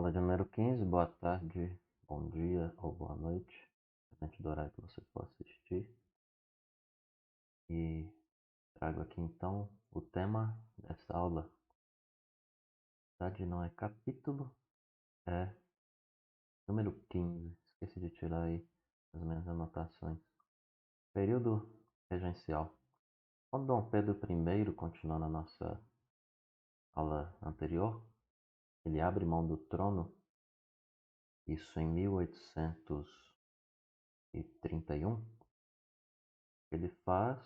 Aula de número 15, boa tarde, bom dia ou boa noite, dependente do horário que você for assistir. E trago aqui então o tema dessa aula. Na verdade não é capítulo, é número 15. Esqueci de tirar aí as minhas anotações. Período regencial. Quando Dom Pedro I, continuando a nossa aula anterior, ele abre mão do trono, isso em 1831, ele faz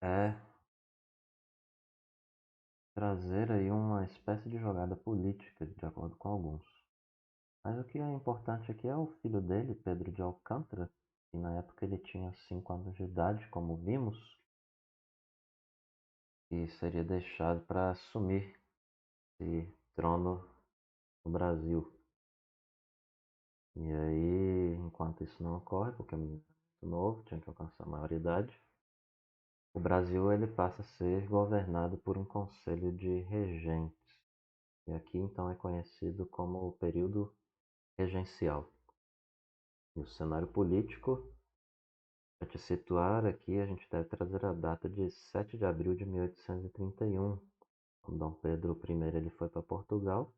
é trazer aí uma espécie de jogada política, de acordo com alguns. Mas o que é importante aqui é o filho dele, Pedro de Alcântara, que na época ele tinha 5 anos de idade, como vimos, e seria deixado para assumir esse trono no Brasil. E aí, enquanto isso não ocorre, porque é muito novo, tinha que alcançar a maioridade, o Brasil ele passa a ser governado por um conselho de regentes. E aqui então é conhecido como o período regencial. E o cenário político, para te situar aqui, a gente deve trazer a data de 7 de abril de 1831, quando Dom Pedro I ele foi para Portugal,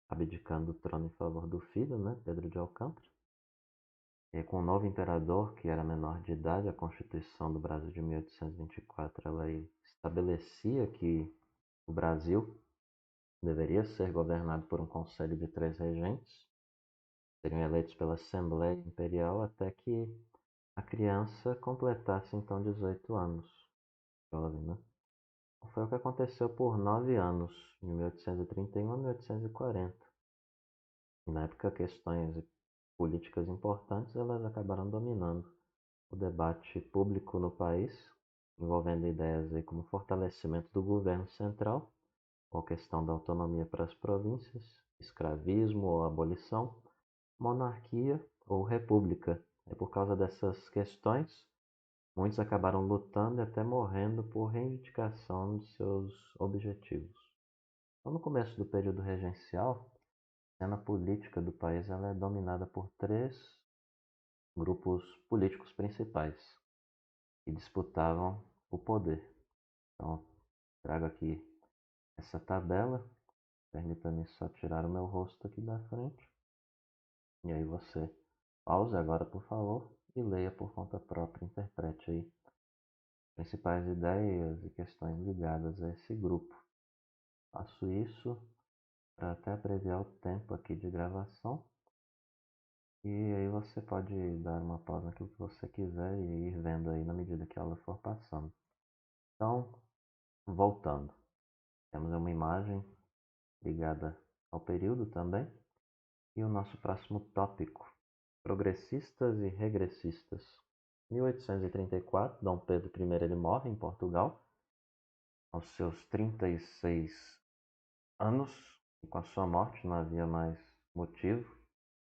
abdicando o trono em favor do filho, né, Pedro de Alcântara. E com o novo imperador, que era menor de idade, a Constituição do Brasil de 1824 ela estabelecia que o Brasil deveria ser governado por um conselho de 3 regentes, seriam eleitos pela Assembleia Imperial até que a criança completasse então 18 anos, jovem, né? Foi o que aconteceu por 9 anos, de 1831 a 1840. E na época, questões políticas importantes elas acabaram dominando o debate público no país, envolvendo ideias aí como fortalecimento do governo central, ou questão da autonomia para as províncias, escravismo ou abolição, monarquia ou república. É por causa dessas questões muitos acabaram lutando e até morrendo por reivindicação de seus objetivos. Então, no começo do período regencial, a cena política do país ela é dominada por 3 grupos políticos principais que disputavam o poder. Então, trago aqui essa tabela. Permita-me só tirar o meu rosto aqui da frente. E aí você pause agora, por favor, e leia por conta própria, interprete aí principais ideias e questões ligadas a esse grupo. Faço isso para até abreviar o tempo aqui de gravação. E aí você pode dar uma pausa naquilo que você quiser e ir vendo aí na medida que a aula for passando. Então, voltando. Temos uma imagem ligada ao período também. E o nosso próximo tópico, progressistas e regressistas. 1834, Dom Pedro I ele morre em Portugal, aos seus 36 anos, e com a sua morte não havia mais motivo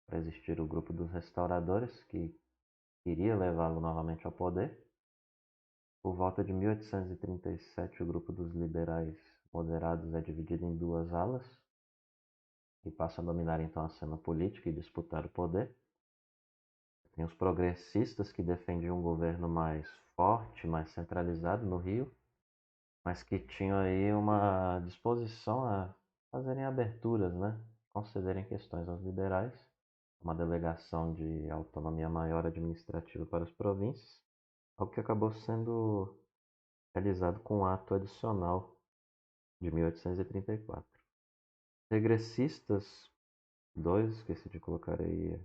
para existir o grupo dos restauradores que queria levá-lo novamente ao poder. Por volta de 1837, o grupo dos liberais moderados é dividido em 2 alas e passa a dominar então a cena política e disputar o poder. Tem os progressistas que defendiam um governo mais forte, mais centralizado no Rio, mas que tinham aí uma disposição a fazerem aberturas, né? Concederem questões aos liberais, uma delegação de autonomia maior administrativa para as províncias, algo que acabou sendo realizado com um ato adicional de 1834. Regressistas, 2, esqueci de colocar aí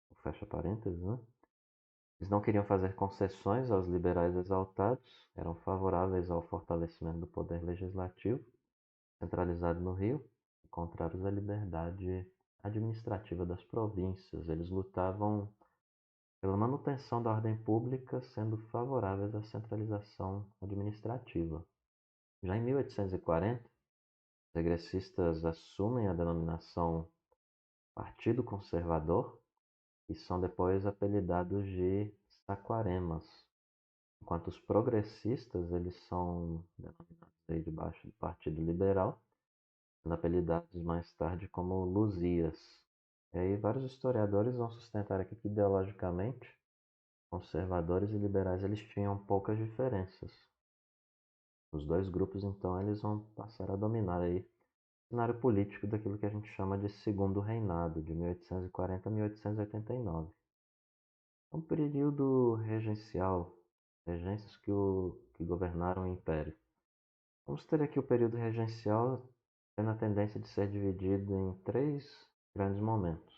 o fecha parênteses, né? Eles não queriam fazer concessões aos liberais exaltados, eram favoráveis ao fortalecimento do poder legislativo, centralizado no Rio, e contrários à liberdade administrativa das províncias. Eles lutavam pela manutenção da ordem pública, sendo favoráveis à centralização administrativa. Já em 1840, os regressistas assumem a denominação Partido Conservador e são depois apelidados de Saquaremas, enquanto os progressistas eles são denominados aí debaixo do Partido Liberal, sendo apelidados mais tarde como Luzias. E aí vários historiadores vão sustentar aqui que ideologicamente conservadores e liberais eles tinham poucas diferenças. Os dois grupos então eles vão passar a dominar aí o cenário político daquilo que a gente chama de Segundo Reinado, de 1840 a 1889. É um período regencial, regências que governaram o Império. Vamos ter aqui o período regencial tendo a tendência de ser dividido em três grandes momentos.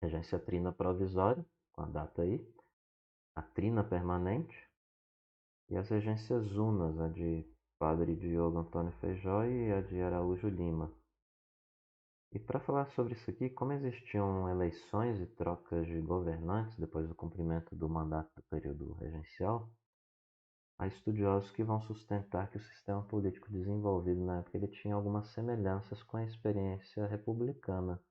Regência trina provisória, com a data aí, a trina permanente e as regências unas, a de Padre Diogo Antônio Feijó e a de Araújo Lima. E para falar sobre isso aqui, como existiam eleições e trocas de governantes depois do cumprimento do mandato do período regencial, há estudiosos que vão sustentar que o sistema político desenvolvido na época ele tinha algumas semelhanças com a experiência republicana.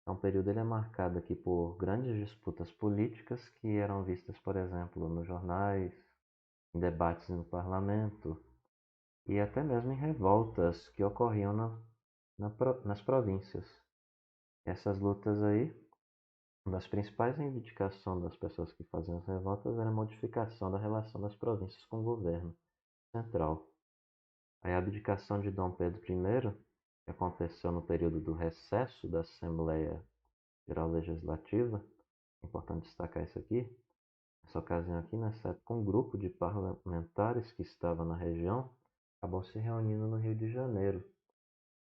Então, o período ele é marcado aqui por grandes disputas políticas que eram vistas, por exemplo, nos jornais, em debates no parlamento e até mesmo em revoltas que ocorriam nas províncias. Essas lutas aí, uma das principais reivindicações das pessoas que faziam as revoltas era a modificação da relação das províncias com o governo central. Aí a abdicação de Dom Pedro I, que aconteceu no período do recesso da Assembleia Geral Legislativa, é importante destacar isso aqui. Nessa ocasião aqui, nessa época, um grupo de parlamentares que estava na região acabou se reunindo no Rio de Janeiro.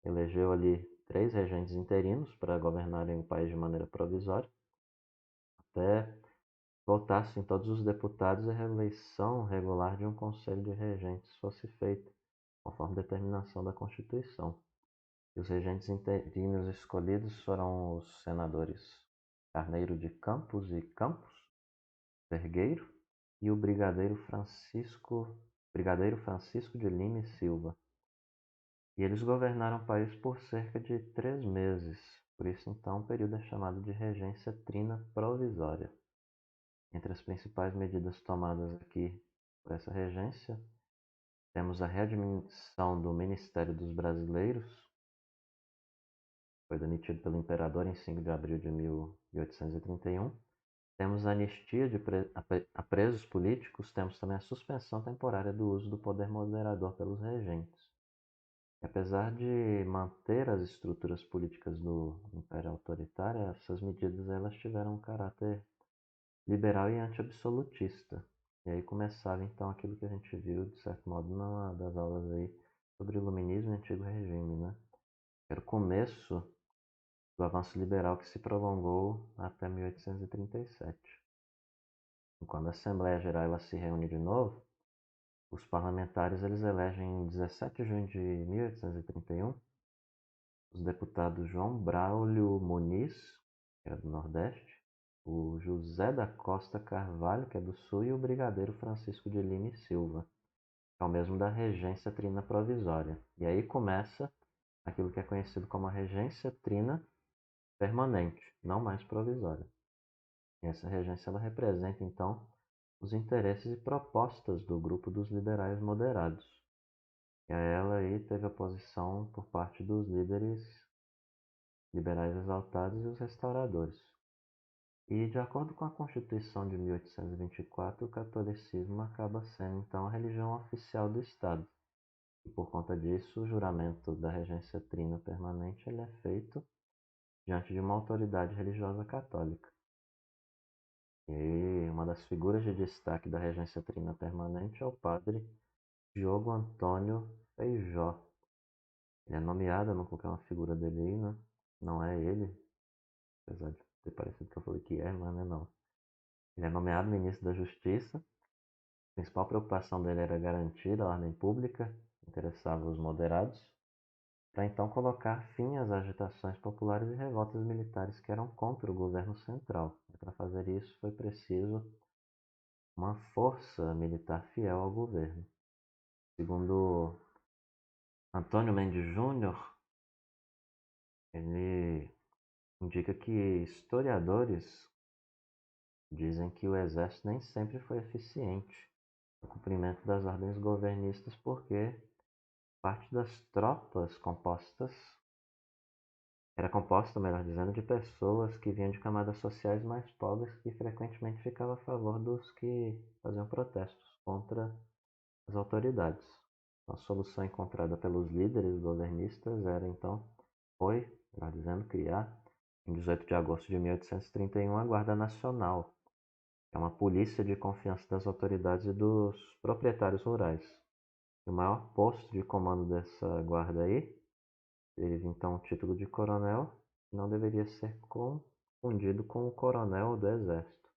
Elegeu ali 3 regentes interinos para governarem o país de maneira provisória, até votassem todos os deputados e a reeleição regular de um conselho de regentes fosse feita, conforme determinação da Constituição. E os regentes interinos escolhidos foram os senadores Carneiro de Campos e Campos, Vergueiro, e o Brigadeiro Francisco de Lima e Silva. E eles governaram o país por cerca de 3 meses, por isso então o período é chamado de regência trina provisória. Entre as principais medidas tomadas aqui por essa regência, temos a readmissão do Ministério dos Brasileiros, foi demitido pelo imperador em 5 de abril de 1831. Temos a anistia a presos políticos, temos também a suspensão temporária do uso do poder moderador pelos regentes. E apesar de manter as estruturas políticas do Império Autoritário, essas medidas elas tiveram um caráter liberal e anti-absolutista. E aí começava então aquilo que a gente viu, de certo modo, numa das aulas aí sobre o Iluminismo e o Antigo Regime, né? Era o começo do avanço liberal que se prolongou até 1837. E quando a Assembleia Geral ela se reúne de novo, os parlamentares eles elegem em 17 de junho de 1831 os deputados João Braulio Muniz, que é do Nordeste, o José da Costa Carvalho, que é do Sul, e o Brigadeiro Francisco de Lima e Silva, que é o mesmo da regência trina provisória. E aí começa aquilo que é conhecido como a regência trina permanente, não mais provisória. E essa regência ela representa, então, os interesses e propostas do grupo dos liberais moderados. E a ela aí teve oposição por parte dos líderes liberais exaltados e os restauradores. E, de acordo com a Constituição de 1824, o catolicismo acaba sendo então a religião oficial do Estado. E por conta disso, o juramento da regência trina permanente ele é feito diante de uma autoridade religiosa católica. E uma das figuras de destaque da regência trina permanente é o padre Diogo Antônio Feijó. Ele é nomeado, eu não coloquei uma figura dele aí, né? Não é ele, apesar de ter parecido que eu falei que é, mas não é não. Ele é nomeado ministro da Justiça. A principal preocupação dele era garantir a ordem pública, interessava os moderados, para então colocar fim às agitações populares e revoltas militares que eram contra o governo central. Para fazer isso foi preciso uma força militar fiel ao governo. Segundo Antônio Mendes Júnior, ele indica que historiadores dizem que o exército nem sempre foi eficiente no cumprimento das ordens governistas porque Parte das tropas era composta, melhor dizendo, de pessoas que vinham de camadas sociais mais pobres que frequentemente ficavam a favor dos que faziam protestos contra as autoridades. A solução encontrada pelos líderes governistas era então, foi, melhor dizendo, criar, em 18 de agosto de 1831, a Guarda Nacional, que é uma polícia de confiança das autoridades e dos proprietários rurais. E o maior posto de comando dessa guarda aí teve então o título de coronel, que não deveria ser confundido com o coronel do exército.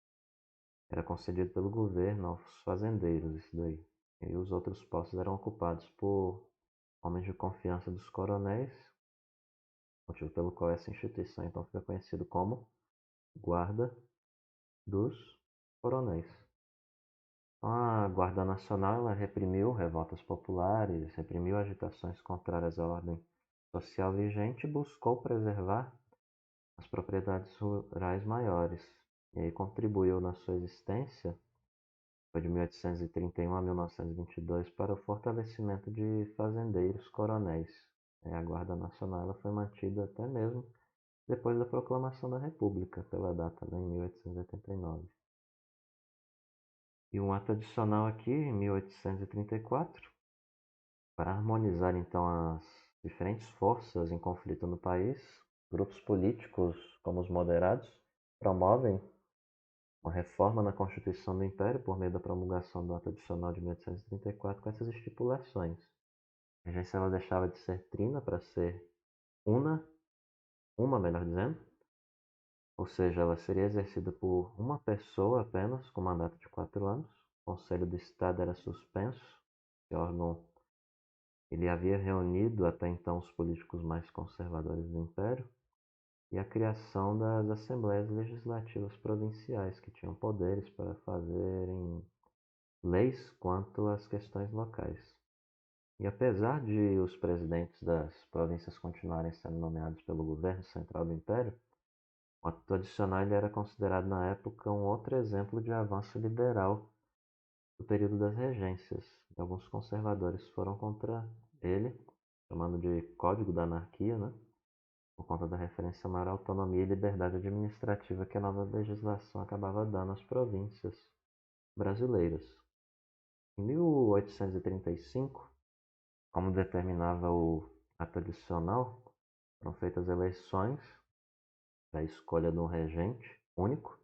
Era concedido pelo governo aos fazendeiros, isso daí. E os outros postos eram ocupados por homens de confiança dos coronéis, motivo pelo qual essa instituição então fica conhecida como Guarda dos Coronéis. Então, a Guarda Nacional ela reprimiu revoltas populares, reprimiu agitações contrárias à ordem social vigente e buscou preservar as propriedades rurais maiores. E aí contribuiu na sua existência, foi de 1831 a 1922, para o fortalecimento de fazendeiros coronéis. A Guarda Nacional ela foi mantida até mesmo depois da proclamação da República, pela data, né, em 1889. E um ato adicional aqui, em 1834, para harmonizar então as diferentes forças em conflito no país, grupos políticos, como os moderados, promovem uma reforma na Constituição do Império por meio da promulgação do Ato Adicional de 1834 com essas estipulações. A regência ela deixava de ser trina para ser una, uma, melhor dizendo, ou seja, ela seria exercida por uma pessoa apenas, com mandato de 4 anos. O Conselho do Estado era suspenso, esse órgão ele havia reunido até então os políticos mais conservadores do Império, e a criação das Assembleias Legislativas Provinciais, que tinham poderes para fazerem leis quanto às questões locais. E apesar de os presidentes das províncias continuarem sendo nomeados pelo governo central do Império, o ato adicional ele era considerado na época um outro exemplo de avanço liberal do período das regências. E alguns conservadores foram contra ele, chamando de Código da Anarquia, né? Por conta da referência maior à autonomia e liberdade administrativa que a nova legislação acabava dando às províncias brasileiras. Em 1835, como determinava o ato adicional, foram feitas eleições para a escolha de um regente único.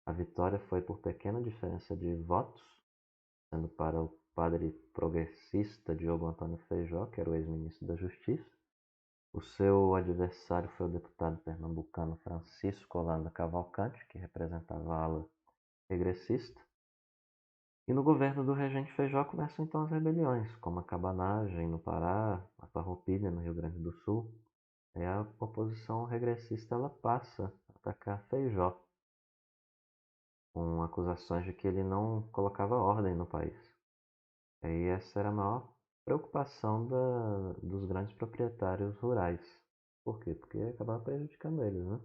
A vitória foi por pequena diferença de votos, sendo para o padre progressista Diogo Antônio Feijó, que era o ex-ministro da Justiça. O seu adversário foi o deputado pernambucano Francisco Holanda Cavalcante, que representava a ala regressista. E no governo do regente Feijó começam então as rebeliões, como a Cabanagem no Pará, a Farroupilha no Rio Grande do Sul. E a oposição regressista ela passa a atacar Feijó, com acusações de que ele não colocava ordem no país. E essa era a maior preocupação dos grandes proprietários rurais. Por quê? Porque acabava prejudicando eles, né?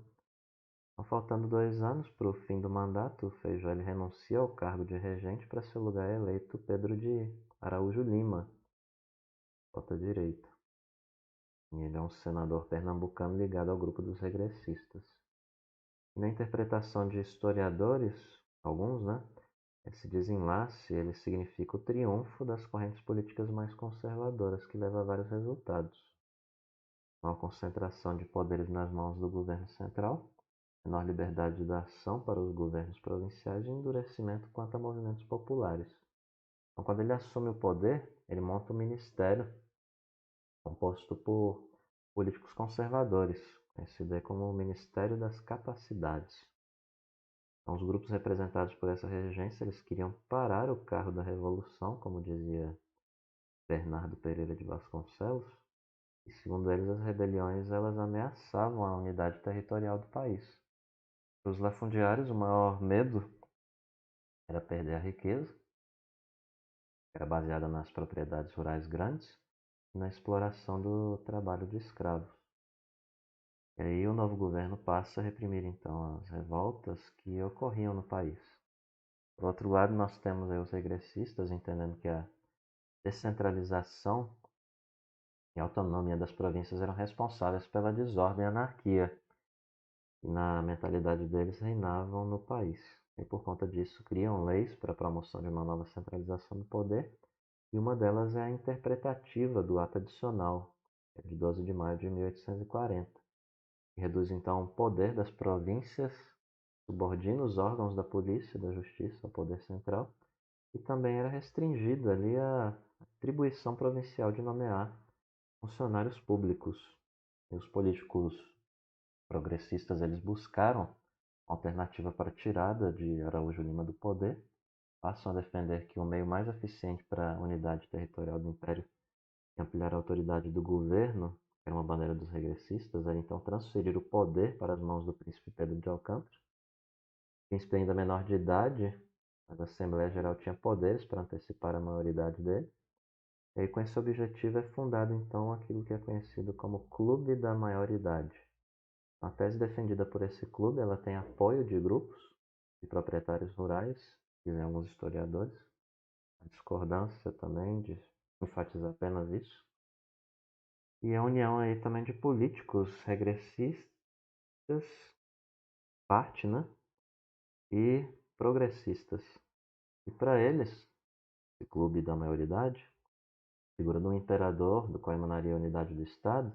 Então, faltando 2 anos para o fim do mandato, o Feijó ele renuncia ao cargo de regente. Para seu lugar é eleito Pedro de Araújo Lima, cota direita. E ele é um senador pernambucano ligado ao grupo dos regressistas. E na interpretação de historiadores, alguns, né, esse desenlace ele significa o triunfo das correntes políticas mais conservadoras, que leva a vários resultados. Uma concentração de poderes nas mãos do governo central, menor liberdade de ação para os governos provinciais e endurecimento quanto a movimentos populares. Então, quando ele assume o poder, ele monta um ministério composto por políticos conservadores, conhecido como o Ministério das Capacidades. Então, os grupos representados por essa regência eles queriam parar o carro da revolução, como dizia Bernardo Pereira de Vasconcelos, e segundo eles as rebeliões elas ameaçavam a unidade territorial do país. Para os lafundiários, o maior medo era perder a riqueza, que era baseada nas propriedades rurais grandes e na exploração do trabalho de escravos. E aí o novo governo passa a reprimir então as revoltas que ocorriam no país. Por outro lado, nós temos aí os regressistas entendendo que a descentralização e a autonomia das províncias eram responsáveis pela desordem e anarquia que na mentalidade deles reinavam no país. E por conta disso criam leis para a promoção de uma nova centralização do poder, e uma delas é a interpretativa do Ato Adicional, de 12 de maio de 1840, que reduz então o poder das províncias, subordina os órgãos da polícia e da justiça ao poder central, e também era restringida ali a atribuição provincial de nomear funcionários públicos. E os políticos progressistas eles buscaram alternativa para a tirada de Araújo Lima do poder, passam a defender que o meio mais eficiente para a unidade territorial do Império e ampliar a autoridade do governo, que era uma bandeira dos regressistas, era então transferir o poder para as mãos do príncipe Pedro de Alcântara. O príncipe ainda menor de idade, mas a Assembleia Geral tinha poderes para antecipar a maioridade dele. E aí, com esse objetivo é fundado então aquilo que é conhecido como Clube da Maioridade. A tese defendida por esse clube ela tem apoio de grupos de proprietários rurais, dizem alguns historiadores, a discordância também de enfatizar apenas isso, e a união aí também de políticos regressistas, parte, né, e progressistas. E para eles, esse clube da maioridade, a figura do imperador, do qual emanaria a unidade do Estado,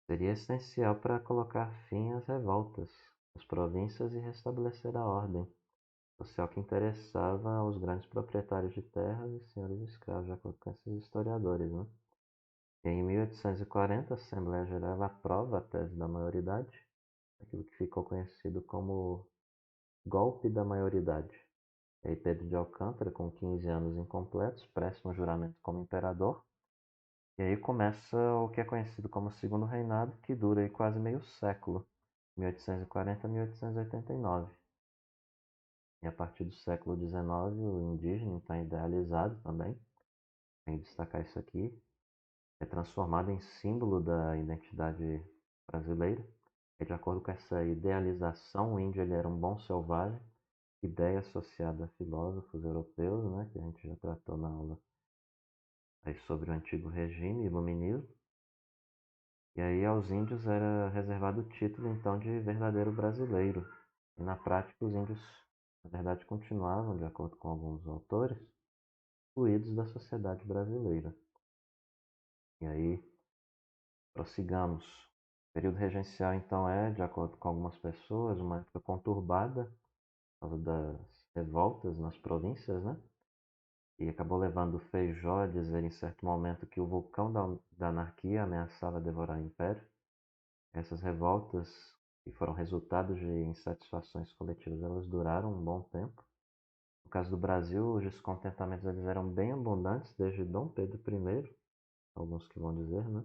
seria essencial para colocar fim às revoltas das províncias e restabelecer a ordem social que interessava aos grandes proprietários de terras e senhores de escravos, de acordo com esses historiadores. Né? E em 1840, a Assembleia Geral aprova a tese da maioridade, aquilo que ficou conhecido como golpe da maioridade. E aí Pedro de Alcântara, com 15 anos incompletos, presta um juramento como imperador, e aí começa o que é conhecido como o Segundo Reinado, que dura aí quase meio século, 1840 a 1889. E a partir do século XIX, o indígena está idealizado também, tem que destacar isso aqui, é transformado em símbolo da identidade brasileira. E de acordo com essa idealização, o índio ele era um bom selvagem, ideia associada a filósofos europeus, né, que a gente já tratou na aula aí sobre o antigo regime, iluminismo. E aí aos índios era reservado o título então de verdadeiro brasileiro. E na prática os índios, na verdade, continuavam, de acordo com alguns autores, excluídos da sociedade brasileira. E aí, prossigamos. O período regencial, então, é, de acordo com algumas pessoas, uma época conturbada por causa das revoltas nas províncias, né? E acabou levando Feijó a dizer em certo momento que o vulcão da anarquia ameaçava devorar o império. Essas revoltas, que foram resultados de insatisfações coletivas, elas duraram um bom tempo. No caso do Brasil, os descontentamentos eles eram bem abundantes desde Dom Pedro I, alguns que vão dizer, né?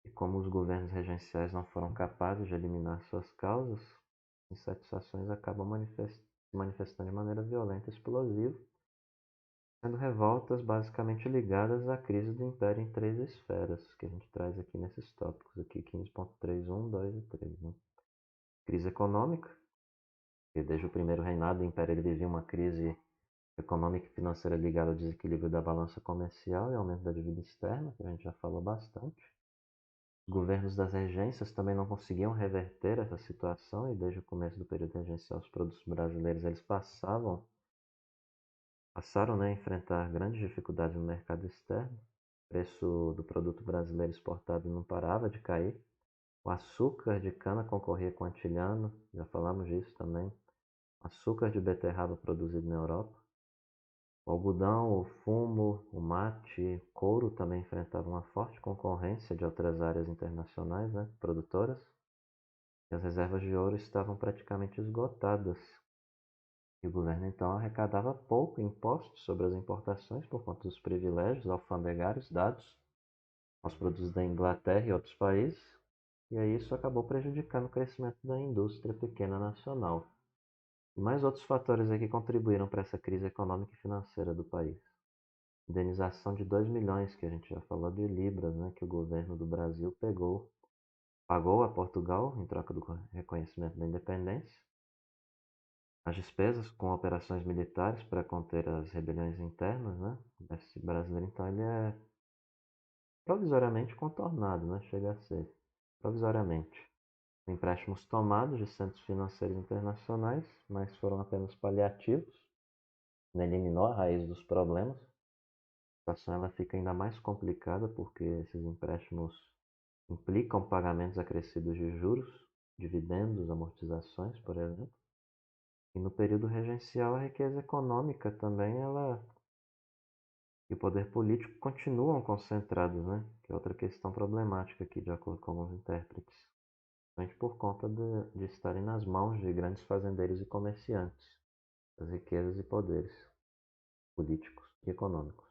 E como os governos regenciais não foram capazes de eliminar suas causas, insatisfações acabam se manifestando de maneira violenta e explosiva, sendo revoltas basicamente ligadas à crise do Império em três esferas, que a gente traz aqui nesses tópicos, aqui 15.3, 2 e 3. Né? Crise econômica, que desde o primeiro reinado do Império ele vivia uma crise econômica e financeira ligada ao desequilíbrio da balança comercial e aumento da dívida externa, que a gente já falou bastante. Os governos das regências também não conseguiam reverter essa situação e desde o começo do período regencial os produtos brasileiros eles passaram, né, a enfrentar grandes dificuldades no mercado externo. O preço do produto brasileiro exportado não parava de cair. O açúcar de cana concorria com o antilhano, já falamos disso também. O açúcar de beterraba produzido na Europa. O algodão, o fumo, o mate, o couro também enfrentavam uma forte concorrência de outras áreas internacionais, né, produtoras. E as reservas de ouro estavam praticamente esgotadas. E o governo então arrecadava pouco imposto sobre as importações por conta dos privilégios alfandegários dados aos produtos da Inglaterra e outros países, e aí isso acabou prejudicando o crescimento da indústria pequena nacional. E mais outros fatores aqui contribuíram para essa crise econômica e financeira do país. Indenização de 2 milhões, que a gente já falou de libras, né, que o governo do Brasil pagou a Portugal em troca do reconhecimento da independência. As despesas com operações militares para conter as rebeliões internas, né? O déficit brasileiro, então, ele é provisoriamente contornado, né? Chega a ser provisoriamente. Empréstimos tomados de centros financeiros internacionais, mas foram apenas paliativos, não eliminou a raiz dos problemas. A situação ela fica ainda mais complicada porque esses empréstimos implicam pagamentos acrescidos de juros, dividendos, amortizações, por exemplo. E no período regencial, a riqueza econômica também ela e o poder político continuam concentrados, né? Que é outra questão problemática aqui, de acordo com alguns intérpretes. Principalmente por conta de estarem nas mãos de grandes fazendeiros e comerciantes, as riquezas e poderes políticos e econômicos.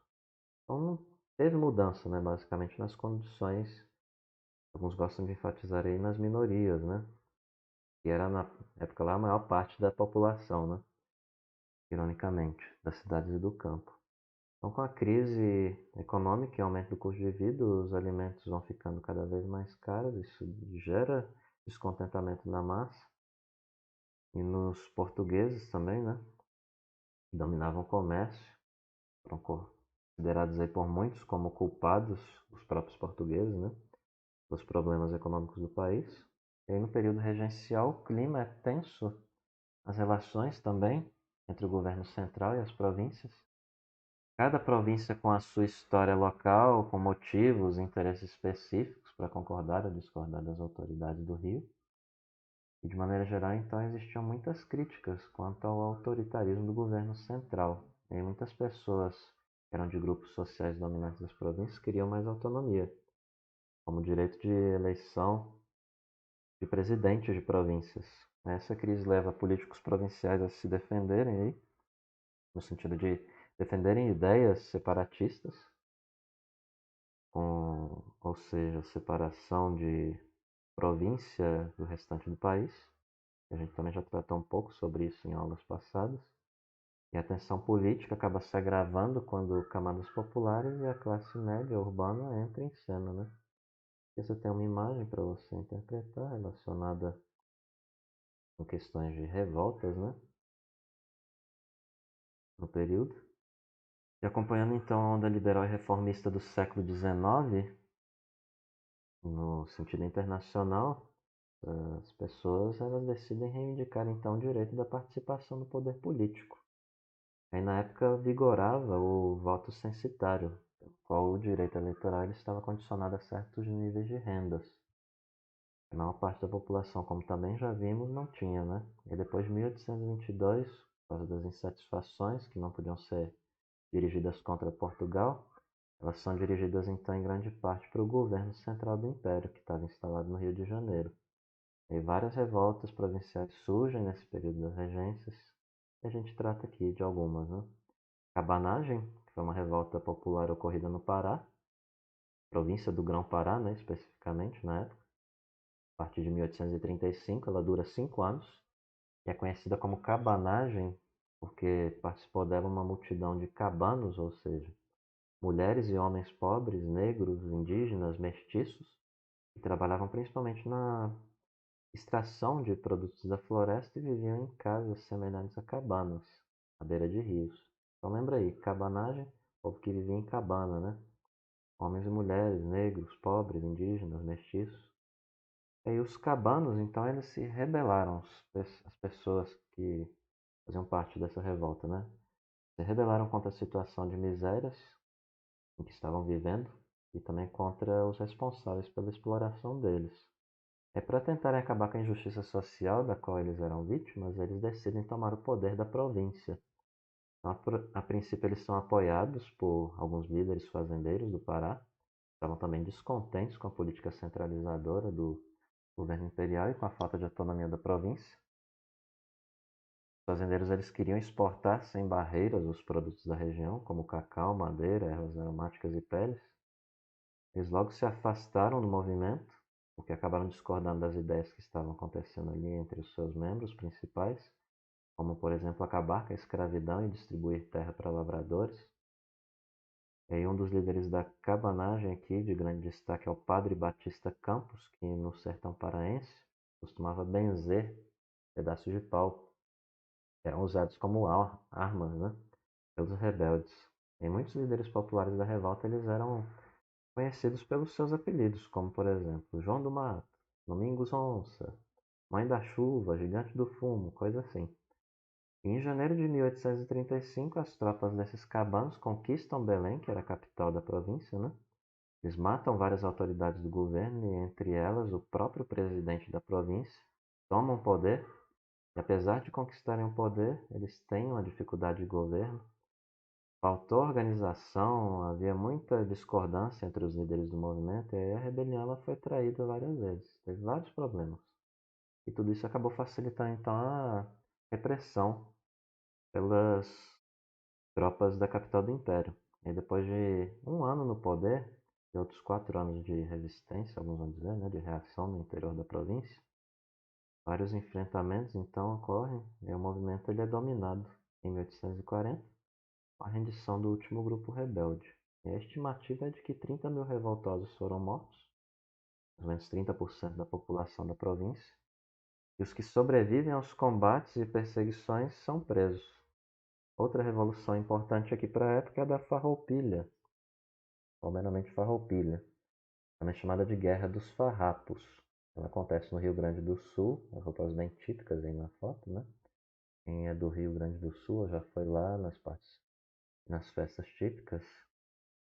Então não teve mudança, né? Basicamente nas condições, alguns gostam de enfatizar aí nas minorias, né? Que era na época lá a maior parte da população, né? Ironicamente, das cidades e do campo. Então, com a crise econômica e aumento do custo de vida, os alimentos vão ficando cada vez mais caros, isso gera descontentamento na massa e nos portugueses também, né? Que dominavam o comércio, foram considerados aí por muitos como culpados, os próprios portugueses, né? Dos problemas econômicos do país. E aí, no período regencial, o clima é tenso, as relações também entre o governo central e as províncias. Cada província com a sua história local, com motivos e interesses específicos para concordar ou discordar das autoridades do Rio. E de maneira geral, então, existiam muitas críticas quanto ao autoritarismo do governo central. E muitas pessoas que eram de grupos sociais dominantes das províncias queriam mais autonomia, como o direito de eleição de presidentes de províncias. Essa crise leva políticos provinciais a se defenderem aí, no sentido de defenderem ideias separatistas, ou seja, separação de província do restante do país. A gente também já tratou um pouco sobre isso em aulas passadas. E a tensão política acaba se agravando quando camadas populares e a classe média urbana entram em cena, né? E você tem uma imagem para você interpretar relacionada com questões de revoltas, né? No período. E acompanhando então a onda liberal e reformista do século XIX, no sentido internacional, as pessoas elas decidem reivindicar então o direito da participação do poder político. Aí na época vigorava o voto censitário, pelo qual o direito eleitoral ele estava condicionado a certos níveis de rendas. A maior parte da população, como também já vimos, não tinha, né? E depois de 1822, por causa das insatisfações que não podiam ser dirigidas contra Portugal, elas são dirigidas então em grande parte para o governo central do Império, que estava instalado no Rio de Janeiro. E várias revoltas provinciais surgem nesse período das regências, e a gente trata aqui de algumas, né? Cabanagem, que foi uma revolta popular ocorrida no Pará, província do Grão-Pará, né, especificamente na época. A partir de 1835, ela dura 5 anos e é conhecida como cabanagem porque participou dela uma multidão de cabanos, ou seja, mulheres e homens pobres, negros, indígenas, mestiços, que trabalhavam principalmente na extração de produtos da floresta e viviam em casas semelhantes a cabanas, à beira de rios. Então lembra aí, cabanagem, povo que vivia em cabana, né? Homens e mulheres, negros, pobres, indígenas, mestiços. E aí os cabanos, então, eles se rebelaram, as pessoas que faziam parte dessa revolta, né? Se rebelaram contra a situação de misérias em que estavam vivendo e também contra os responsáveis pela exploração deles. É para tentarem acabar com a injustiça social da qual eles eram vítimas, eles decidem tomar o poder da província. Então, a princípio, eles são apoiados por alguns líderes fazendeiros do Pará, estavam também descontentes com a política centralizadora do governo imperial e com a falta de autonomia da província. Os fazendeiros eles queriam exportar sem barreiras os produtos da região, como cacau, madeira, ervas aromáticas e peles. Eles logo se afastaram do movimento, porque acabaram discordando das ideias que estavam acontecendo ali entre os seus membros principais, como, por exemplo, acabar com a escravidão e distribuir terra para lavradores. E um dos líderes da cabanagem aqui, de grande destaque, é o Padre Batista Campos, que no sertão paraense costumava benzer pedaços de pau, que eram usados como armas, né, pelos rebeldes. E muitos líderes populares da revolta eles eram conhecidos pelos seus apelidos, como por exemplo João do Mato, Domingos Onça, Mãe da Chuva, Gigante do Fumo, coisa assim. E em janeiro de 1835, as tropas desses cabanos conquistam Belém, que era a capital da província, né? Eles matam várias autoridades do governo, e entre elas o próprio presidente da província, tomam o poder, e apesar de conquistarem o poder, eles têm uma dificuldade de governo. Faltou organização, havia muita discordância entre os líderes do movimento, e aí a rebelião ela foi traída várias vezes. Teve vários problemas. E tudo isso acabou facilitando então a repressão pelas tropas da capital do império. E depois de um ano no poder, e outros 4 anos de resistência, alguns vão dizer, né, de reação no interior da província, vários enfrentamentos então ocorrem, e o movimento ele é dominado em 1840 com a rendição do último grupo rebelde. E a estimativa é de que 30 mil revoltosos foram mortos, mais ou menos 30% da população da província, e os que sobrevivem aos combates e perseguições são presos. Outra revolução importante aqui para a época é a da Farroupilha, ou meramente Farroupilha, também chamada de Guerra dos Farrapos. Ela acontece no Rio Grande do Sul, as roupas bem típicas aí na foto, né? Quem é do Rio Grande do Sul já foi lá nas festas típicas,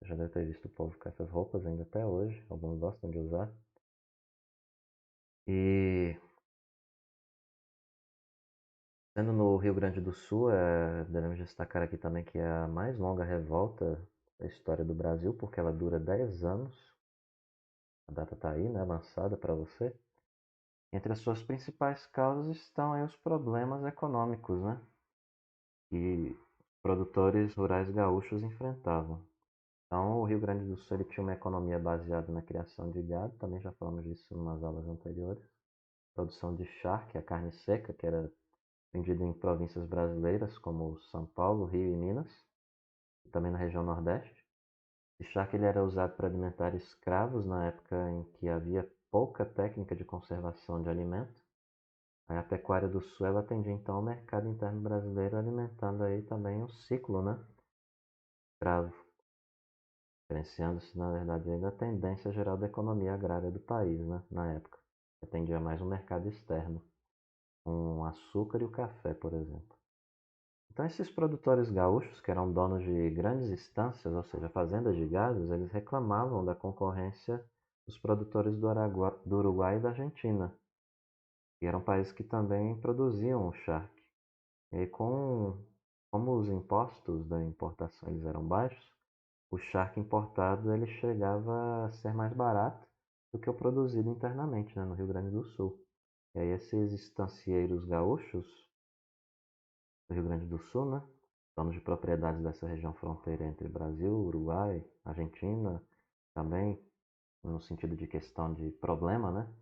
já deve ter visto o povo com essas roupas ainda até hoje, alguns gostam de usar. E sendo no Rio Grande do Sul, devemos destacar aqui também que é a mais longa revolta da história do Brasil, porque ela dura 10 anos. A data está aí, né, lançada para você. Entre as suas principais causas estão aí os problemas econômicos, né, que produtores rurais gaúchos enfrentavam. Então, o Rio Grande do Sul ele tinha uma economia baseada na criação de gado, também já falamos disso em umas aulas anteriores. Produção de charque, a carne seca, que era vendida em províncias brasileiras como São Paulo, Rio e Minas, e também na região Nordeste. O charque ele era usado para alimentar escravos na época em que havia pouca técnica de conservação de alimento. A pecuária do Sul ela atendia então ao mercado interno brasileiro, alimentando aí também o ciclo, né, escravo, diferenciando-se na verdade aí da tendência geral da economia agrária do país, né, na época. Atendia mais o mercado externo, com o açúcar e o café, por exemplo. Então esses produtores gaúchos, que eram donos de grandes estâncias, ou seja, fazendas de gados, eles reclamavam da concorrência dos produtores do Uruguai e da Argentina, que eram países que também produziam o charque. E aí, como os impostos da importação eles eram baixos, o charque importado ele chegava a ser mais barato do que o produzido internamente, né, no Rio Grande do Sul. E aí esses estancieiros gaúchos do Rio Grande do Sul, né, donos de propriedades dessa região fronteira entre Brasil, Uruguai, Argentina, também no sentido de questão de problema, né,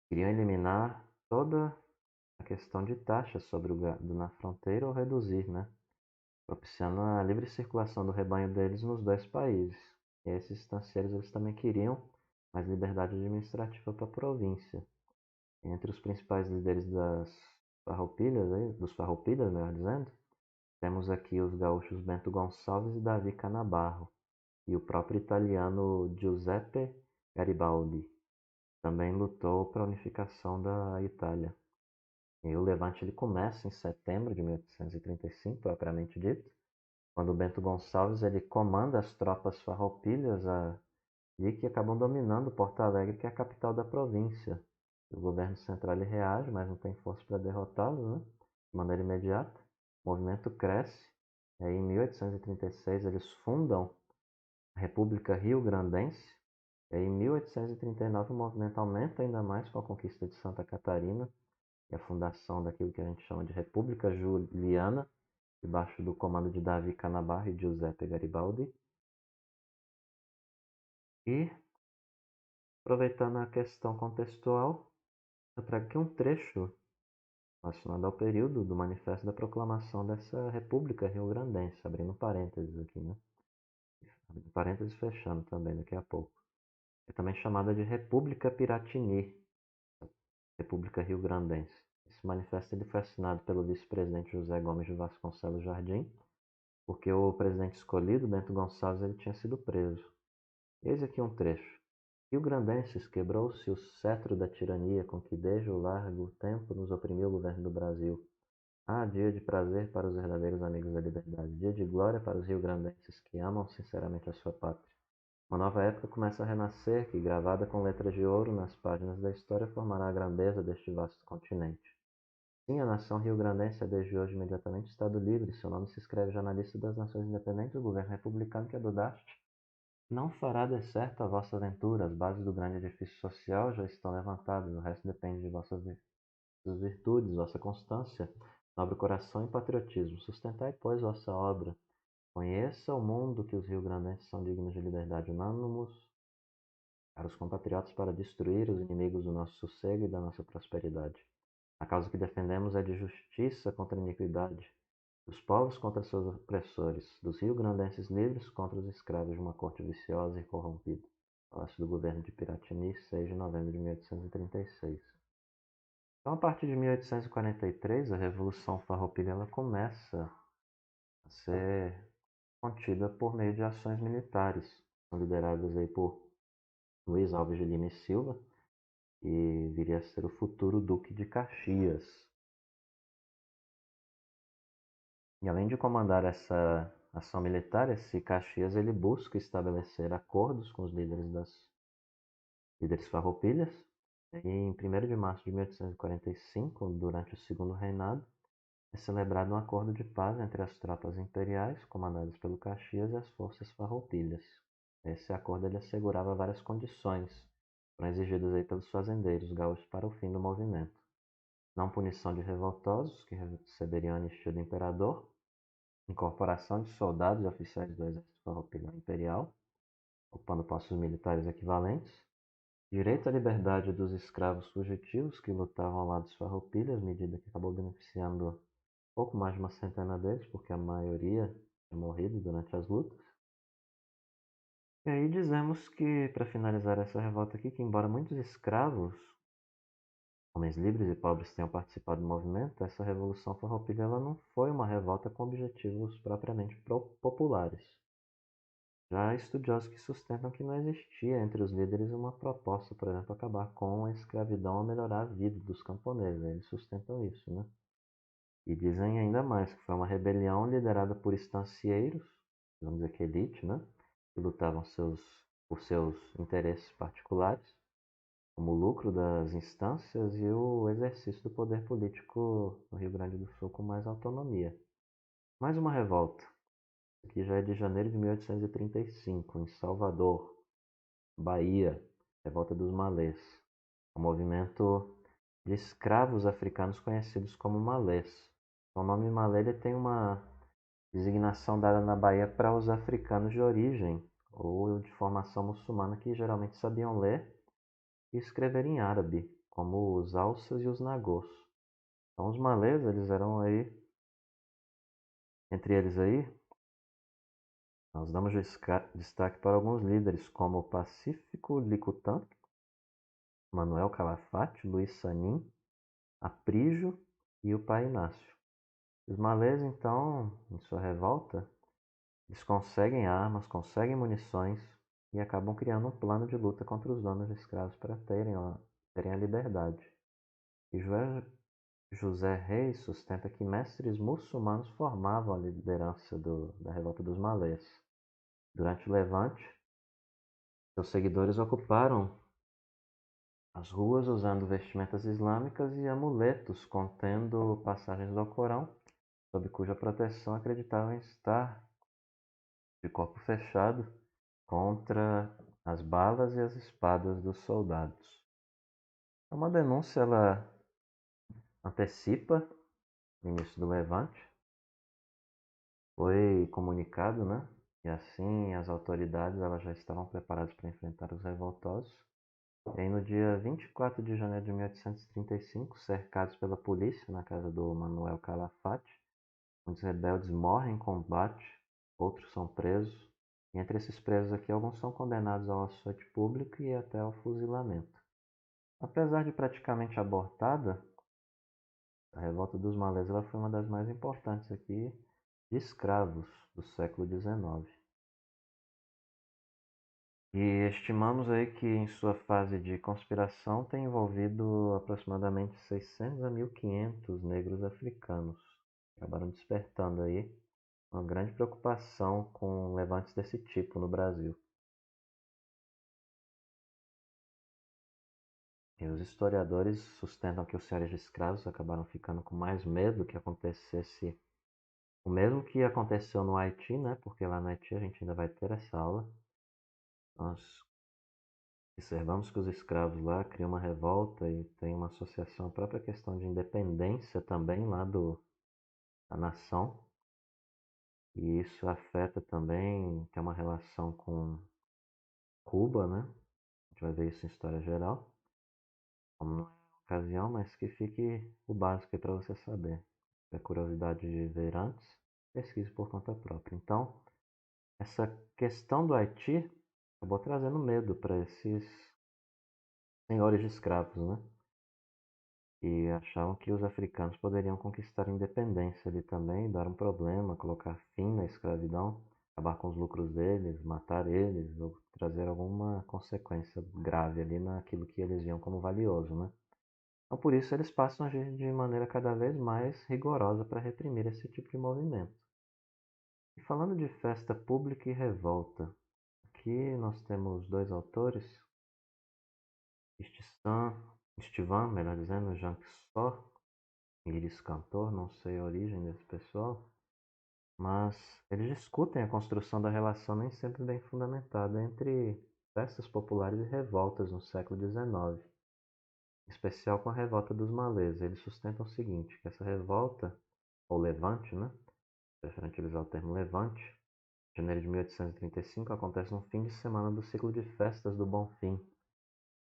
queriam eliminar toda a questão de taxas sobre o gado na fronteira ou reduzir, né, propiciando a livre circulação do rebanho deles nos dois países. E esses estancieiros eles também queriam mais liberdade administrativa para a província. Entre os principais líderes dos farroupilhas, melhor dizendo, temos aqui os gaúchos Bento Gonçalves e Davi Canabarro, e o próprio italiano Giuseppe Garibaldi também lutou para a unificação da Itália. E o levante ele começa em setembro de 1835, propriamente dito, quando Bento Gonçalves ele comanda as tropas farroupilhas ali que acabam dominando Porto Alegre, que é a capital da província. O governo central ele reage, mas não tem força para derrotá-lo, né, de maneira imediata. O movimento cresce. E aí, em 1836 eles fundam a República Rio-Grandense. E aí, em 1839 o movimento aumenta ainda mais com a conquista de Santa Catarina e a fundação daquilo que a gente chama de República Juliana, debaixo do comando de Davi Canabarro e Giuseppe Garibaldi. E, aproveitando a questão contextual, eu trago aqui um trecho relacionado ao período do Manifesto da Proclamação dessa República Rio-Grandense, abrindo parênteses aqui, né? Abrindo parênteses fechando também daqui a pouco. É também chamada de República Piratini, República Rio-Grandense. Esse manifesto ele foi assinado pelo vice-presidente José Gomes de Vasconcelos Jardim, porque o presidente escolhido, Bento Gonçalves, ele tinha sido preso. Eis aqui um trecho. Rio-grandenses, quebrou-se o cetro da tirania com que desde o largo tempo nos oprimiu o governo do Brasil. Ah, dia de prazer para os verdadeiros amigos da liberdade, dia de glória para os rio-grandenses que amam sinceramente a sua pátria. Uma nova época começa a renascer, que, gravada com letras de ouro nas páginas da história, formará a grandeza deste vasto continente. Sim, a nação rio-grandense é desde hoje imediatamente Estado livre. Seu nome se escreve já na lista das nações independentes. O governo republicano que adoraste não fará deserto a vossa aventura. As bases do grande edifício social já estão levantadas. O resto depende de vossas virtudes, vossa constância, nobre coração e patriotismo. Sustentai, pois, vossa obra. Conheça o mundo que os rio-grandenses são dignos de liberdade. Unânimos para os compatriotas para destruir os inimigos do nosso sossego e da nossa prosperidade. A causa que defendemos é de justiça contra a iniquidade, dos povos contra seus opressores, dos rio-grandenses livres contra os escravos de uma corte viciosa e corrompida. Palácio do governo de Piratini, 6 de novembro de 1836. Então, a partir de 1843, a Revolução Farroupilha ela começa a ser contida por meio de ações militares, lideradas aí por Luiz Alves de Lima e Silva, que viria a ser o futuro Duque de Caxias. E além de comandar essa ação militar, esse Caxias ele busca estabelecer acordos com os líderes farroupilhas. E em 1º de março de 1845, durante o segundo reinado, é celebrado um acordo de paz entre as tropas imperiais, comandadas pelo Caxias, e as forças farroupilhas. Esse acordo ele assegurava várias condições, foram exigidas aí pelos fazendeiros gaúchos para o fim do movimento. Não punição de revoltosos, que receberiam a anistia do imperador, incorporação de soldados e oficiais do exército farroupilha imperial, ocupando postos militares equivalentes, direito à liberdade dos escravos fugitivos que lutavam ao lado dos farroupilhas, medida que acabou beneficiando pouco mais de uma centena deles, porque a maioria tinha morrido durante as lutas. E aí dizemos que, para finalizar essa revolta aqui, que embora muitos escravos, homens livres e pobres tenham participado do movimento, essa revolução farroupilha ela não foi uma revolta com objetivos propriamente populares. Já há estudiosos que sustentam que não existia entre os líderes uma proposta, por exemplo, acabar com a escravidão ou melhorar a vida dos camponeses. Eles sustentam isso, né? E dizem ainda mais que foi uma rebelião liderada por estancieiros, vamos dizer que elite, né? Que lutavam por seus interesses particulares, como o lucro das instâncias e o exercício do poder político no Rio Grande do Sul com mais autonomia. Mais uma revolta, que já é de janeiro de 1835, em Salvador, Bahia, Revolta dos Malês, um movimento de escravos africanos conhecidos como malês. O nome malê ele tem uma designação dada na Bahia para os africanos de origem ou de formação muçulmana que geralmente sabiam ler e escrever em árabe, como os alças e os nagôs. Então os malês, eles eram aí, entre eles aí, nós damos destaque para alguns líderes como Pacífico Licutan, Manuel Calafate, Luiz Sanin, Aprígio e o pai Inácio. Os malês, então, em sua revolta, eles conseguem armas, conseguem munições e acabam criando um plano de luta contra os donos de escravos para terem a liberdade. E José Reis sustenta que mestres muçulmanos formavam a liderança da revolta dos malês. Durante o Levante, seus seguidores ocuparam as ruas usando vestimentas islâmicas e amuletos contendo passagens do Alcorão, sob cuja proteção acreditavam estar de corpo fechado contra as balas e as espadas dos soldados. Uma denúncia ela antecipa o início do Levante, foi comunicado, né? E assim as autoridades elas já estavam preparadas para enfrentar os revoltosos. E aí no dia 24 de janeiro de 1835, cercados pela polícia na casa do Manuel Calafate, muitos rebeldes morrem em combate, outros são presos. E entre esses presos aqui, alguns são condenados ao açoite público e até ao fuzilamento. Apesar de praticamente abortada, a revolta dos malês ela foi uma das mais importantes aqui de escravos do século XIX. E estimamos aí que em sua fase de conspiração tem envolvido aproximadamente 600 a 1.500 negros africanos. Acabaram despertando aí uma grande preocupação com levantes desse tipo no Brasil. E os historiadores sustentam que os senhores de escravos acabaram ficando com mais medo que acontecesse o mesmo que aconteceu no Haiti, né? Porque lá no Haiti a gente ainda vai ter essa aula. Nós observamos que os escravos lá criam uma revolta e tem uma associação à própria questão de independência também lá da nação. E isso afeta também, tem uma relação com Cuba, né? A gente vai ver isso em história geral, como não é a ocasião, mas que fique o básico aí para você saber. Se é curiosidade de ver antes, pesquise por conta própria. Então, essa questão do Haiti acabou trazendo medo para esses senhores de escravos, né? E achavam que os africanos poderiam conquistar a independência ali também, dar um problema, colocar fim na escravidão, acabar com os lucros deles, matar eles, ou trazer alguma consequência grave ali naquilo que eles viam como valioso, né? Então, por isso, eles passam a agir de maneira cada vez mais rigorosa para reprimir esse tipo de movimento. E falando de festa pública e revolta, aqui nós temos dois autores, Estivan, melhor dizendo, Jean Sor, Iris Cantor, não sei a origem desse pessoal, mas eles discutem a construção da relação nem sempre bem fundamentada entre festas populares e revoltas no século XIX, em especial com a revolta dos malês. Eles sustentam o seguinte, que essa revolta, ou levante, né, preferem utilizar o termo levante, em janeiro de 1835, acontece no fim de semana do ciclo de festas do Bonfim,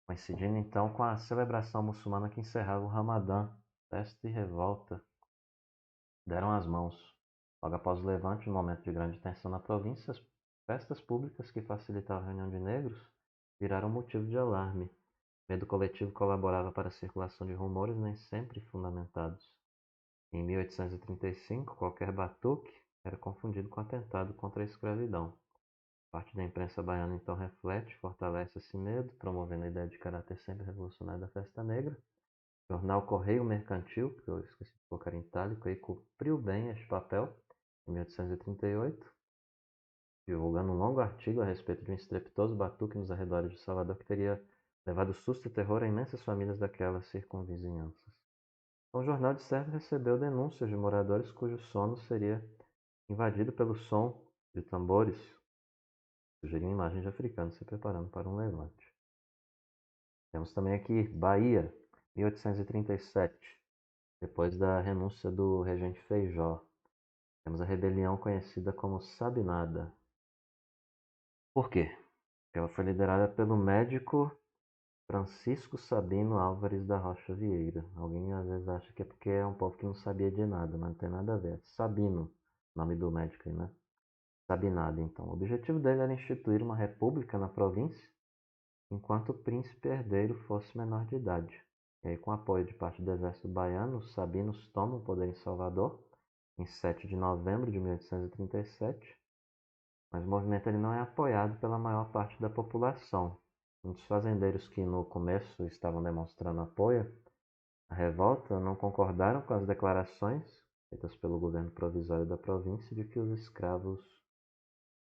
coincidindo então com a celebração muçulmana que encerrava o Ramadã. Festa e revolta deram as mãos. Logo após o levante, no momento de grande tensão na província, as festas públicas que facilitavam a reunião de negros viraram motivo de alarme. Medo coletivo colaborava para a circulação de rumores nem sempre fundamentados. Em 1835, qualquer batuque era confundido com atentado contra a escravidão. Parte da imprensa baiana então reflete, fortalece esse medo, promovendo a ideia de caráter sempre revolucionário da festa negra. O jornal Correio Mercantil, que eu esqueci de colocar em itálico, aí cumpriu bem este papel em 1838, divulgando um longo artigo a respeito de um estrepitoso batuque nos arredores de Salvador que teria levado susto e terror a imensas famílias daquelas circunvizinhanças. Então, o jornal de certo recebeu denúncias de moradores cujo sono seria invadido pelo som de tambores, sugerindo imagens de africanos se preparando para um levante. Temos também aqui Bahia, 1837, depois da renúncia do regente Feijó. Temos a rebelião conhecida como Sabinada. Por quê? Porque ela foi liderada pelo médico Francisco Sabino Álvares da Rocha Vieira. Alguém às vezes acha que é porque é um povo que não sabia de nada, mas não tem nada a ver. Sabino, nome do médico aí, né? Sabinada, então. O objetivo dele era instituir uma república na província enquanto o príncipe herdeiro fosse menor de idade. E aí, com apoio de parte do exército baiano, os sabinos tomam o poder em Salvador em 7 de novembro de 1837, mas o movimento ele não é apoiado pela maior parte da população. Muitos fazendeiros que no começo estavam demonstrando apoio à revolta não concordaram com as declarações feitas pelo governo provisório da província de que os escravos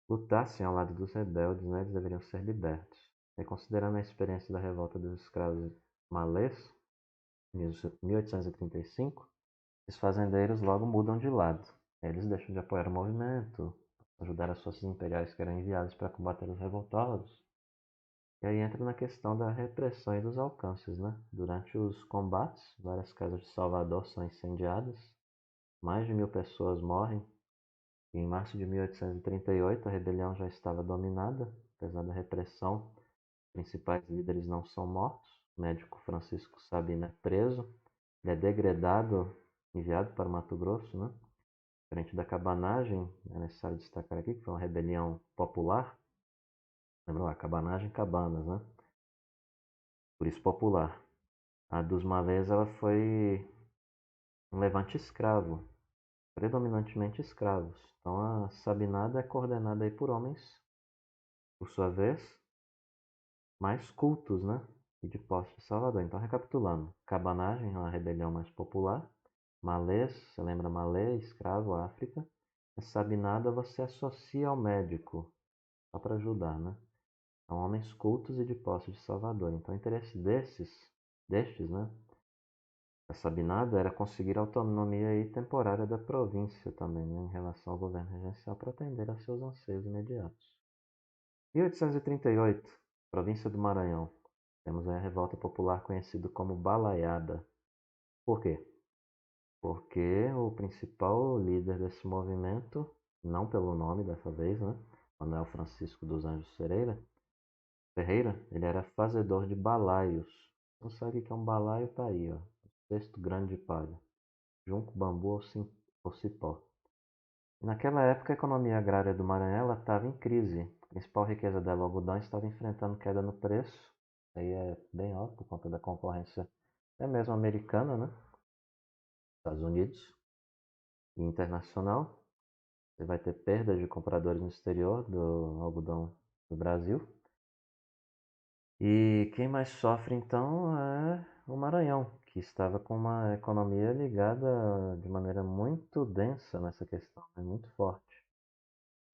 lutassem ao lado dos rebeldes, né, eles deveriam ser libertos. E considerando a experiência da revolta dos escravos malês, em 1835, os fazendeiros logo mudam de lado. Eles deixam de apoiar o movimento, ajudar as forças imperiais que eram enviadas para combater os revoltosos. E aí entra na questão da repressão e dos alcances, né? Durante os combates, várias casas de Salvador são incendiadas, mais de 1.000 pessoas morrem. E em março de 1838, a rebelião já estava dominada, apesar da repressão. Os principais líderes não são mortos. O médico Francisco Sabino é preso. Ele é degredado, enviado para o Mato Grosso, né? Frente da cabanagem, é necessário destacar aqui que foi uma rebelião popular. Lembra lá, cabanagem, cabanas, né? Por isso popular. A dos malês ela foi um levante escravo, predominantemente escravos. Então a Sabinada é coordenada aí por homens, por sua vez, mais cultos, né? E de posse de Salvador. Então, recapitulando: cabanagem é uma rebelião mais popular. Malês, você lembra Malê, escravo, África. A Sabinada você associa ao médico, só para ajudar, né? São homens cultos e de posse de Salvador. Então, o interesse destes, né? A Sabinada era conseguir a autonomia aí temporária da província também, né, em relação ao governo regencial para atender a seus anseios imediatos. 1838, província do Maranhão. Temos aí a revolta popular conhecida como Balaiada. Por quê? Porque o principal líder desse movimento, não pelo nome dessa vez, né? Manuel Francisco dos Anjos Ferreira, ele era fazedor de balaios. Não sabe o que é um balaio? Tá aí, ó. Cesto grande de palha. Junco, bambu ou cipó. Naquela época, a economia agrária do Maranhão estava em crise. A principal riqueza dela, o algodão, estava enfrentando queda no preço. Isso aí é bem óbvio por conta da concorrência, até mesmo americana, né? Estados Unidos e internacional. Você vai ter perdas de compradores no exterior do algodão do Brasil. E quem mais sofre então é o Maranhão, que estava com uma economia ligada de maneira muito densa nessa questão, né? Muito forte.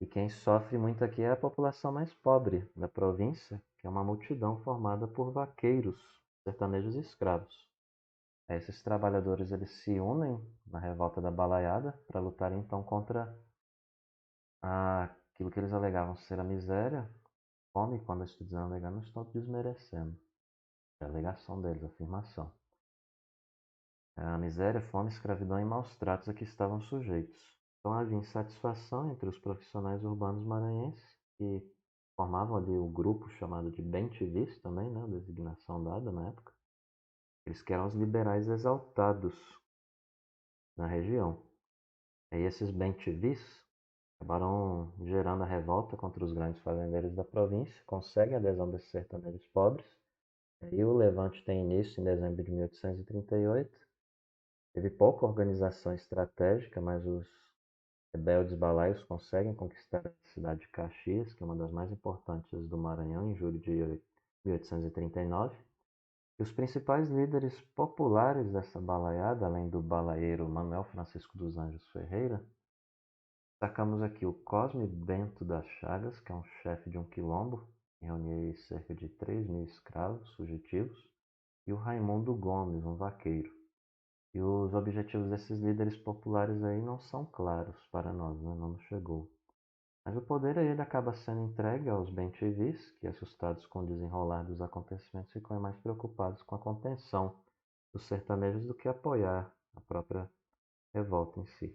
E quem sofre muito aqui é a população mais pobre da província, que é uma multidão formada por vaqueiros, sertanejos e escravos. Esses trabalhadores eles se unem na revolta da Balaiada para lutar então contra aquilo que eles alegavam ser a miséria, fome. Quando eu estou dizendo alegar, não estou desmerecendo. É a alegação deles, a afirmação. A miséria, fome, escravidão e maus tratos a que estavam sujeitos. Então havia insatisfação entre os profissionais urbanos maranhenses, que formavam ali o grupo chamado de bem-te-vis também, né, a designação dada na época. Eles que eram os liberais exaltados na região. E esses bem-te-vis acabaram gerando a revolta contra os grandes fazendeiros da província, conseguem a adesão desses sertanejos pobres. E o levante tem início em dezembro de 1838. Teve pouca organização estratégica, mas os rebeldes balaios conseguem conquistar a cidade de Caxias, que é uma das mais importantes do Maranhão, em julho de 1839. E os principais líderes populares dessa balaiada, além do balaeiro Manuel Francisco dos Anjos Ferreira, destacamos aqui o Cosme Bento das Chagas, que é um chefe de um quilombo, que reunia cerca de 3.000 escravos fugitivos, e o Raimundo Gomes, um vaqueiro. E os objetivos desses líderes populares aí não são claros para nós, né? Não nos chegou. Mas o poder aí ele acaba sendo entregue aos bem-te-vis, que assustados com o desenrolar dos acontecimentos ficam mais preocupados com a contenção dos sertanejos do que apoiar a própria revolta em si.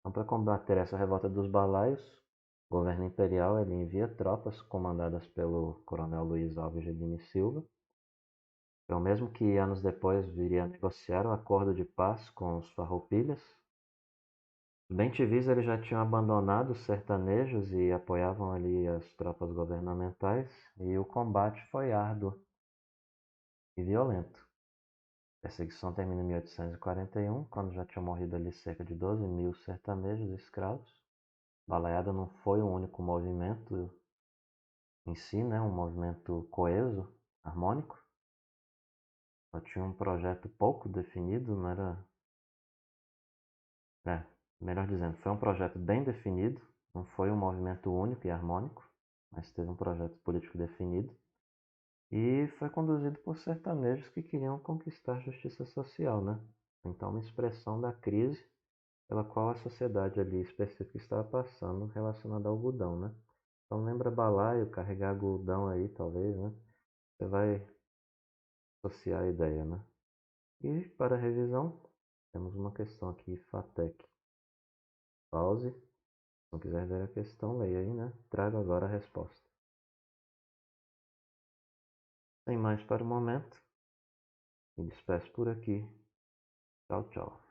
Então, para combater essa revolta dos balaios, o governo imperial ele envia tropas comandadas pelo coronel Luiz Alves de Lima e Silva. É o mesmo que anos depois viria a negociar o acordo de paz com os farroupilhas. Os bem-te-vis eles já tinham abandonado os sertanejos e apoiavam ali as tropas governamentais, e o combate foi árduo e violento. A perseguição termina em 1841, quando já tinham morrido ali cerca de 12.000 sertanejos e escravos. Balaiada não foi um único movimento em si, né? Um movimento coeso, harmônico. Só tinha um projeto pouco definido, não era. É, melhor dizendo, foi um projeto bem definido, não foi um movimento único e harmônico, mas teve um projeto político definido. E foi conduzido por sertanejos que queriam conquistar justiça social, né? Então, uma expressão da crise pela qual a sociedade ali específica estava passando relacionada ao algodão, né? Então, lembra balaio, carregar algodão aí, talvez, né? Você vai associar a ideia, né? E, para a revisão, temos uma questão aqui, FATEC. Pause. Se não quiser ver a questão, leia aí, né? Trago agora a resposta. Sem mais para o momento, me despeço por aqui. Tchau, tchau.